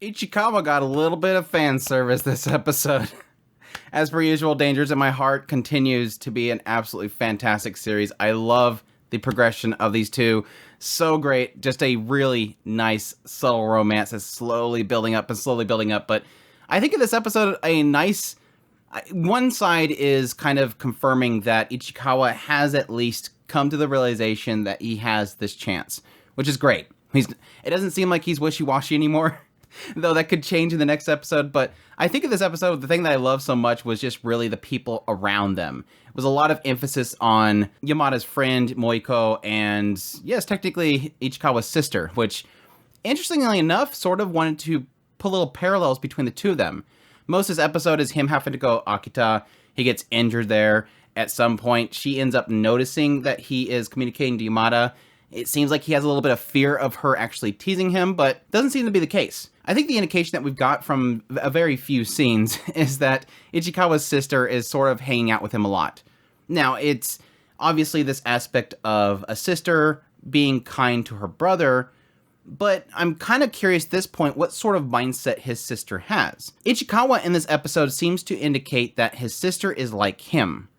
Ichikawa got a little bit of fan service this episode. As per usual, Dangers in My Heart continues to be an absolutely fantastic series. I love the progression of these two. So great. Just a really nice, subtle romance that's slowly building up and slowly building up. But I think in this episode, a nice... One side is kind of confirming that Ichikawa has at least come to the realization that he has this chance, which is great. It doesn't seem like he's wishy-washy anymore. Though that could change in the next episode, but I think in this episode, the thing that I love so much was just really the people around them. It was a lot of emphasis on Yamada's friend, Moiko, and yes, technically Ichikawa's sister, which, interestingly enough, sort of wanted to put little parallels between the two of them. Most of this episode is him having to go Akita. He gets injured there. At some point, she ends up noticing that he is communicating to Yamada. It seems like he has a little bit of fear of her actually teasing him, but doesn't seem to be the case. I think the indication that we've got from a very few scenes is that Ichikawa's sister is sort of hanging out with him a lot. Now, it's obviously this aspect of a sister being kind to her brother, but I'm kind of curious at this point what sort of mindset his sister has. Ichikawa in this episode seems to indicate that his sister is like him,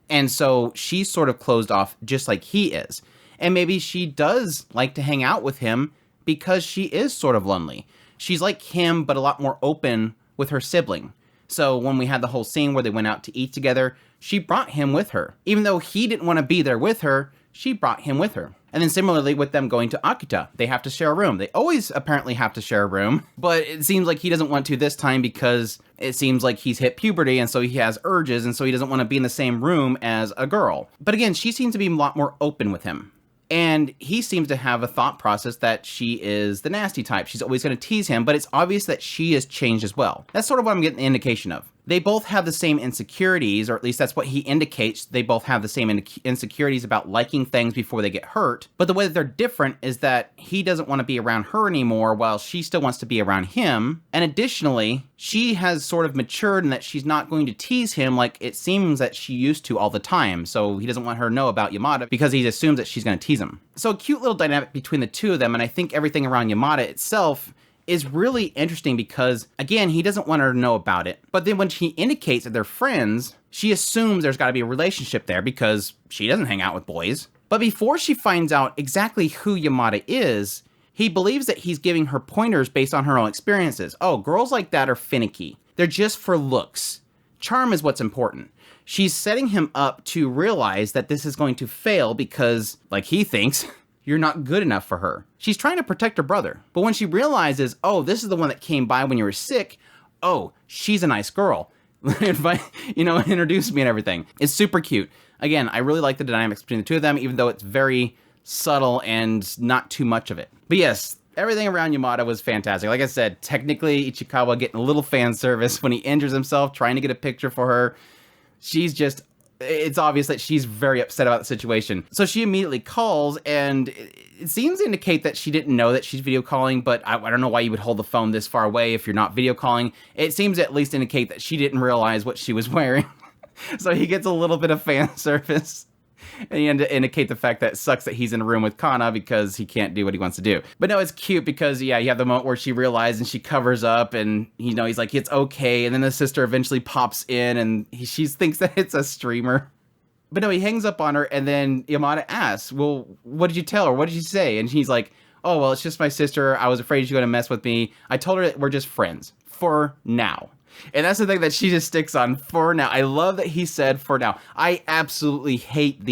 and so she's sort of closed off just like he is. And maybe she does like to hang out with him because she is sort of lonely. She's like him, but a lot more open with her sibling. So when we had the whole scene where they went out to eat together, she brought him with her. Even though he didn't want to be there with her, she brought him with her. And then similarly with them going to Akita, they have to share a room. They always apparently have to share a room, but it seems like he doesn't want to this time because it seems like he's hit puberty and so he has urges and so he doesn't want to be in the same room as a girl. But again, she seems to be a lot more open with him. And he seems to have a thought process that she is the nasty type. She's always going to tease him, but it's obvious that she has changed as well. That's sort of what I'm getting the indication of. They both have the same insecurities, or at least that's what he indicates. They both have the same insecurities about liking things before they get hurt. But the way that they're different is that he doesn't want to be around her anymore while she still wants to be around him. And additionally, she has sort of matured in that she's not going to tease him like it seems that she used to all the time. So he doesn't want her to know about Yamada because he assumes that she's going to tease him. So a cute little dynamic between the two of them, and I think everything around Yamada itself is really interesting because, again, he doesn't want her to know about it. But then when she indicates that they're friends, she assumes there's got to be a relationship there because she doesn't hang out with boys. But before she finds out exactly who Yamada is, he believes that he's giving her pointers based on her own experiences. Oh, girls like that are finicky. They're just for looks. Charm is what's important. She's setting him up to realize that this is going to fail because, like he thinks, you're not good enough for her. She's trying to protect her brother. But when she realizes, oh, this is the one that came by when you were sick, oh, she's a nice girl. Introduce me and everything. It's super cute. Again, I really like the dynamics between the two of them, even though it's very subtle and not too much of it. But yes, everything around Yamada was fantastic. Like I said, technically Ichikawa getting a little fan service when he injures himself, trying to get a picture for her. It's obvious that she's very upset about the situation. So she immediately calls, and it seems to indicate that she didn't know that she's video calling, but I don't know why you would hold the phone this far away if you're not video calling. It seems to at least indicate that she didn't realize what she was wearing. So he gets a little bit of fan service. And he indicate the fact that it sucks that he's in a room with Kana because he can't do what he wants to do. But no, it's cute because, yeah, you have the moment where she realizes and she covers up and, he's like, it's okay. And then the sister eventually pops in and she thinks that it's a streamer. But no, he hangs up on her and then Yamada asks, well, what did you tell her? What did you say? And she's like, oh, well, it's just my sister. I was afraid she was going to mess with me. I told her that we're just friends for now. And that's the thing that she just sticks on, for now. I love that he said for now. I absolutely hate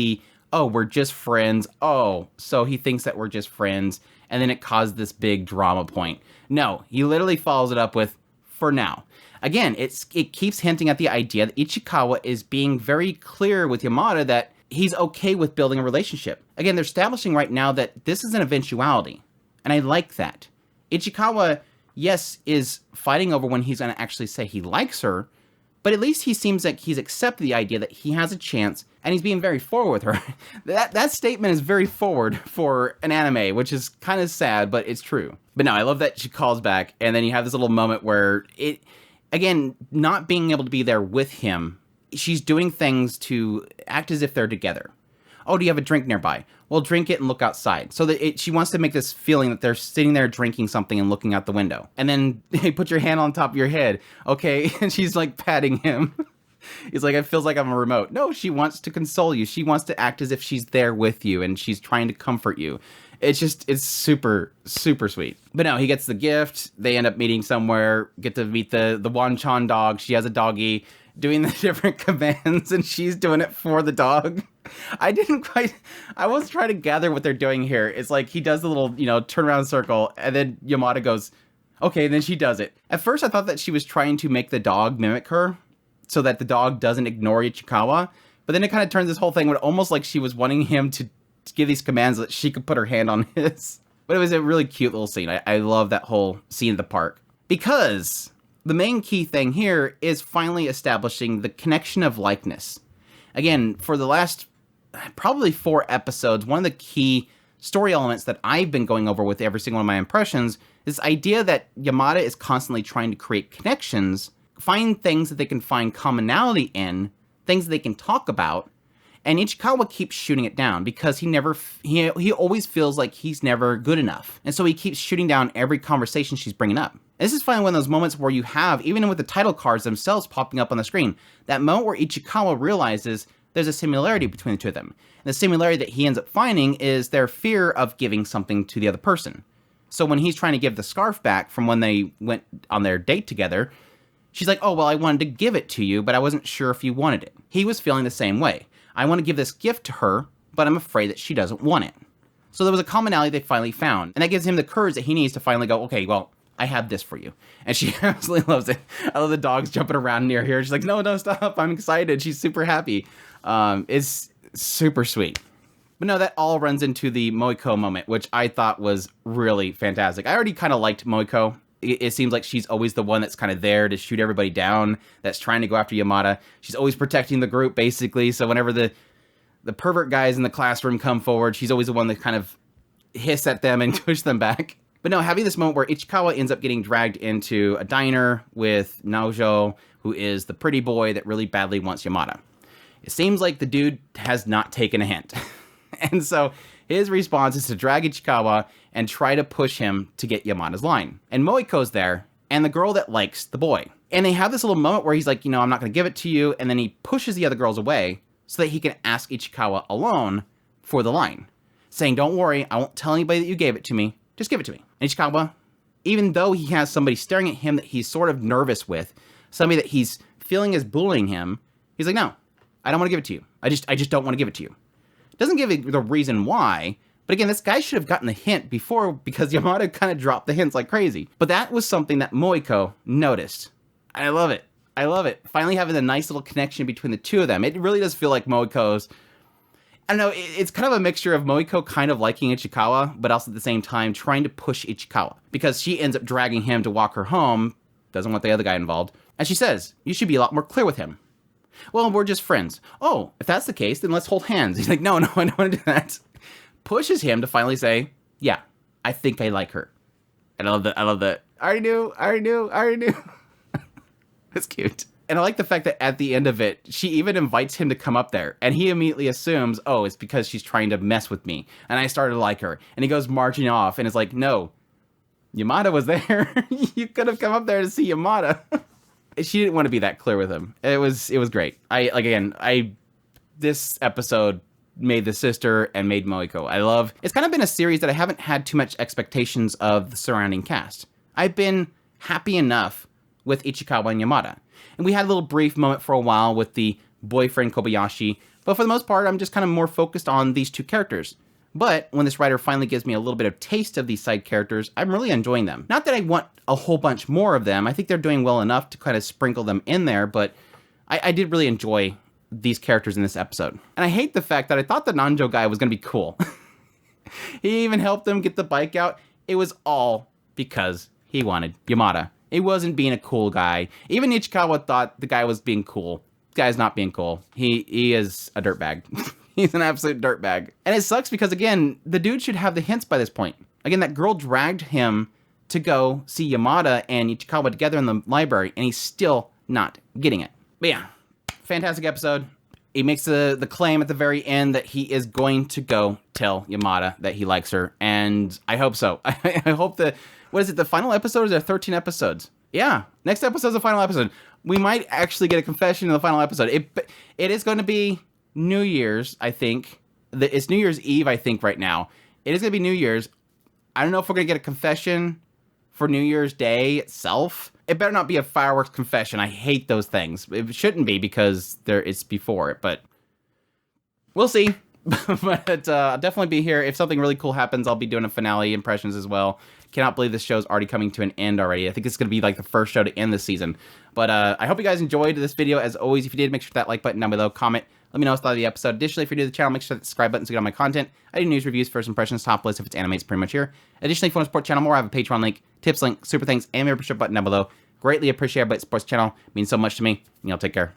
we're just friends. Oh, so he thinks that we're just friends. And then it caused this big drama point. No, he literally follows it up with for now. Again, it keeps hinting at the idea that Ichikawa is being very clear with Yamada that he's okay with building a relationship. Again, they're establishing right now that this is an eventuality. And I like that. Ichikawa, yes, is fighting over when he's going to actually say he likes her, but at least he seems like he's accepted the idea that he has a chance, and he's being very forward with her. That statement is very forward for an anime, which is kind of sad, but it's true. But no, I love that she calls back, and then you have this little moment where again, not being able to be there with him, she's doing things to act as if they're together. Oh, do you have a drink nearby? Well, drink it and look outside. So that she wants to make this feeling that they're sitting there drinking something and looking out the window. And then hey, put your hand on top of your head. Okay, and she's like patting him. He's like, it feels like I'm a remote. No, she wants to console you. She wants to act as if she's there with you and she's trying to comfort you. It's super, super sweet. But no, he gets the gift. They end up meeting somewhere, get to meet the Wanchan dog. She has a doggy doing the different commands and she's doing it for the dog. I was trying to gather what they're doing here. It's like he does the little, turnaround circle and then Yamada goes, okay, and then she does it. At first I thought that she was trying to make the dog mimic her so that the dog doesn't ignore Ichikawa. But then it kind of turns this whole thing with almost like she was wanting him to give these commands so that she could put her hand on his. But it was a really cute little scene. I love that whole scene at the park. Because the main key thing here is finally establishing the connection of likeness. Again, for the last probably 4 episodes, one of the key story elements that I've been going over with every single one of my impressions is this idea that Yamada is constantly trying to create connections, find things that they can find commonality in, things that they can talk about, and Ichikawa keeps shooting it down because he always feels like he's never good enough. And so he keeps shooting down every conversation she's bringing up. This is finally one of those moments where you have, even with the title cards themselves popping up on the screen, that moment where Ichikawa realizes there's a similarity between the two of them. And the similarity that he ends up finding is their fear of giving something to the other person. So when he's trying to give the scarf back from when they went on their date together, she's like, oh, well, I wanted to give it to you, but I wasn't sure if you wanted it. He was feeling the same way. I want to give this gift to her, but I'm afraid that she doesn't want it. So there was a commonality they finally found, and that gives him the courage that he needs to finally go, okay, well, I have this for you. And she absolutely loves it. I love the dogs jumping around near here. She's like, no, stop. I'm excited. She's super happy. It's super sweet. But no, that all runs into the Moiko moment, which I thought was really fantastic. I already kind of liked Moiko. It seems like she's always the one that's kind of there to shoot everybody down, that's trying to go after Yamada. She's always protecting the group, basically. So whenever the pervert guys in the classroom come forward, she's always the one that kind of hiss at them and push them back. But no, having this moment where Ichikawa ends up getting dragged into a diner with Naojo, who is the pretty boy that really badly wants Yamada. It seems like the dude has not taken a hint. And so his response is to drag Ichikawa and try to push him to get Yamada's line. And Moiko's there, and the girl that likes the boy. And they have this little moment where he's like, I'm not going to give it to you, and then he pushes the other girls away so that he can ask Ichikawa alone for the line, saying, don't worry, I won't tell anybody that you gave it to me, just give it to me. And Ichikawa, even though he has somebody staring at him that he's sort of nervous with, somebody that he's feeling is bullying him, he's like, no, I don't want to give it to you. I just don't want to give it to you. Doesn't give the reason why, but again, this guy should have gotten the hint before because Yamada kind of dropped the hints like crazy. But that was something that Moiko noticed. I love it. I love it. Finally having a nice little connection between the two of them. It really does feel like Moiko's, I don't know, it's kind of a mixture of Moiko kind of liking Ichikawa, but also at the same time trying to push Ichikawa because she ends up dragging him to walk her home, doesn't want the other guy involved, and she says, you should be a lot more clear with him. Well, we're just friends. Oh, if that's the case, then let's hold hands. He's like, no, I don't want to do that. Pushes him to finally say, yeah, I think I like her. And I love that. I already knew. It's cute. And I like the fact that at the end of it, she even invites him to come up there. And he immediately assumes, oh, it's because she's trying to mess with me. And I started to like her. And he goes marching off and is like, no, Yamada was there. You could have come up there to see Yamada. She didn't want to be that clear with him. It was great. This episode made the sister and made Moiko. It's kind of been a series that I haven't had too much expectations of the surrounding cast. I've been happy enough with Ichikawa and Yamada. And we had a little brief moment for a while with the boyfriend Kobayashi, but for the most part, I'm just kind of more focused on these two characters. But when this writer finally gives me a little bit of taste of these side characters, I'm really enjoying them. Not that I want a whole bunch more of them. I think they're doing well enough to kind of sprinkle them in there, but I did really enjoy these characters in this episode. And I hate the fact that I thought the Nanjo guy was going to be cool. He even helped them get the bike out. It was all because he wanted Yamada. It wasn't being a cool guy. Even Ichikawa thought the guy was being cool. This guy's not being cool. He is a dirtbag. He's an absolute dirtbag. And it sucks because, again, the dude should have the hints by this point. Again, that girl dragged him to go see Yamada and Ichikawa together in the library, and he's still not getting it. But yeah, fantastic episode. he makes the claim at the very end that he is going to go tell Yamada that he likes her, and I hope so. I hope that, what is it, the final episode, or is there 13 episodes? Yeah, next episode's the final episode. We might actually get a confession in the final episode. It is going to be New Year's, I think. It's New Year's Eve, I think, right now. It is going to be New Year's. I don't know if we're going to get a confession for New Year's Day itself. It better not be a fireworks confession. I hate those things. It shouldn't be, because it's before it, but we'll see. But I'll definitely be here. If something really cool happens, I'll be doing a finale impressions as well. Cannot believe this show's already coming to an end already. I think it's going to be like the first show to end this season. But I hope you guys enjoyed this video. As always, if you did, make sure to hit that like button down below, comment, let me know what you thought of the episode. Additionally, if you're new to the channel, make sure to hit the subscribe button to get all my content. I do news, reviews, first impressions, top list. If it's anime, it's pretty much here. Additionally, if you want to support the channel more, I have a Patreon link, tips link, super thanks, and membership button down below. Greatly appreciate everybody that supports the channel. It means so much to me. And y'all take care.